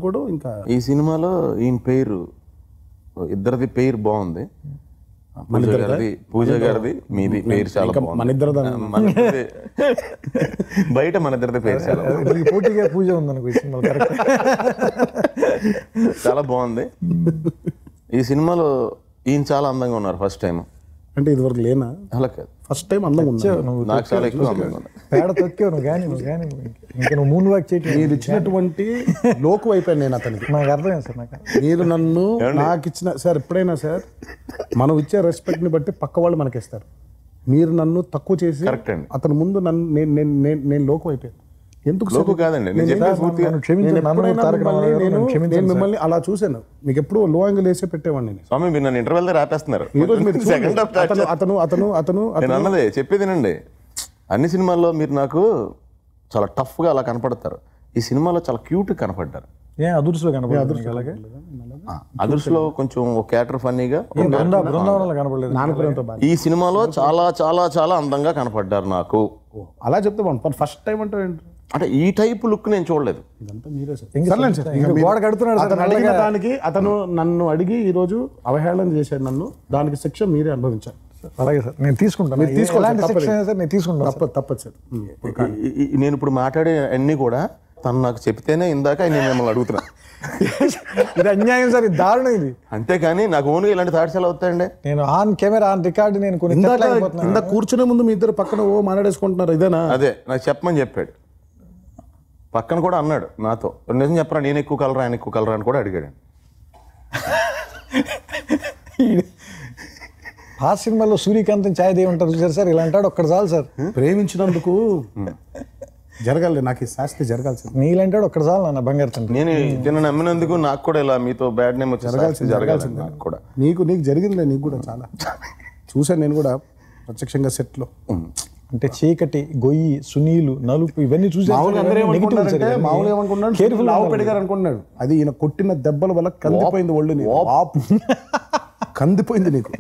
కూడా ఇంకా ఈ సినిమాలో ఈయన పేరు ఇద్దరిది పేరు బాగుంది. పూజ గారిది మీది పేరు చాలా బాగుంది. మన ఇద్దరు బయట మన ఇద్దరిది పేరు చాలా పోటీగా పూజ ఉందనుకో చాలా బాగుంది. ఈ సినిమాలో ఈయన చాలా అందంగా ఉన్నారు ఫస్ట్ టైం. అంటే ఇదివరకు లేనా? అలా కాదు, ఫస్ట్ టైం అందంగా ఉన్నావు. నాకు చాలా ఎక్కువ అందంగా ఉన్నారు. పేడ తొక్కావు నువ్వు కానీ ఇంకా నువ్వు మూన్ వాక్ చేయట్లేదు. మీరు ఇచ్చినటువంటి లోకు అయిపోయాను నేను అతనికి. నాకు అర్థమైంది సార్. మీరు నన్ను నాకు ఇచ్చిన సార్ ఎప్పుడైనా సార్ మనం ఇచ్చే రెస్పెక్ట్ని బట్టి పక్క వాళ్ళు మనకి ఇస్తారు. మీరు నన్ను తక్కువ చేసి అతని ముందు నన్ను నేను లోకు అయిపోయాను. ఎందుకు లోకు కాదండి, మిమ్మల్ని అలా చూశాను. మీకు ఎప్పుడు లో యాంగిల్ వేసే పెట్టేవాడిని. స్వామి మీరు నన్ను ఇంటర్వెల్ రాపేస్తున్నారు. అన్నదే చెప్పేదేనండి. అన్ని సినిమాల్లో మీరు నాకు చాలా టఫ్ గా అలా కనపడతారు. ఈ సినిమాలో చాలా క్యూట్ కనపడ్డారు. అదుర్సులో అదుర్సులో కొంచెం ఒక క్యారెక్టర్ ఫన్నీగా, కనపడలేదు. ఈ సినిమాలో చాలా చాలా చాలా అందంగా కనపడ్డారు నాకు. అలా చెప్తే ఫస్ట్ టైం అంటే ఈ టైప్ లుక్ నేను చూడలేదు. దానికి అతను నన్ను అడిగి ఈ రోజు అవహేళన చేశాడు నన్ను. దానికి శిక్ష మీరే అనుభవించారు. అలాగే సార్, నేను తీసుకుంటాను. తప్పదు సార్. నేను ఇప్పుడు మాట్లాడే అన్ని కూడా తను నాకు చెప్తేనే ఇందాక నేను మిమ్మల్ని అడుగుతున్నా. ఇది అన్యాయం సార్, ఇది దారుణం ఇది. అంతేకాని నాకు ఓన్గా ఇలాంటి థాట్స్ ఎలా వస్తాయండి? నేను ఆన్ కెమెరా ఆన్ రికార్డు నేను ఇందా కూర్చునే ముందు మీ ఇద్దరు పక్కన మాట్లాడేసుకుంటున్నారు. ఇదేనా? అదే నాకు చెప్పమని చెప్పాడు. పక్కన కూడా అన్నాడు నాతో, నిజం చెప్పరా నేను ఎక్కువ కలరా ఆయన ఎక్కువ కలరా అని కూడా అడిగాడు. ఆ సినిమాలో సూర్యకాంతం ఛాయదేవి ఉంటారు చూసారు సార్, ఇలా అంటాడు ఒక్కడు చాలు సార్. ప్రేమించినందుకు జరగాలి, నాకు ఈ శాస్త్రి జరగాల్సింది. నీళ్ళంటాడు ఒక్కడు చాలు నాన్న బంగారు తండ్రి. నేను తిన్న నమ్మినందుకు నాకు కూడా ఇలా మీతో బ్యాడ్ నేమ్ జరగాల్సింది. నాకు కూడా నీకు జరిగిందిలే, నీకు కూడా చాలా చూసాను నేను కూడా ప్రత్యక్షంగా సెట్లో. అంటే చీకటి, గొయ్యి, సునీలు, నలుపు ఇవన్నీ చూసి మామూలు ఏమనుకున్నాడు, లావు పెడిగారు అనుకున్నాడు. అది ఈయన కొట్టిన దెబ్బల వల్ల కందిపోయింది ఒళ్ళు, కందిపోయింది నీకు.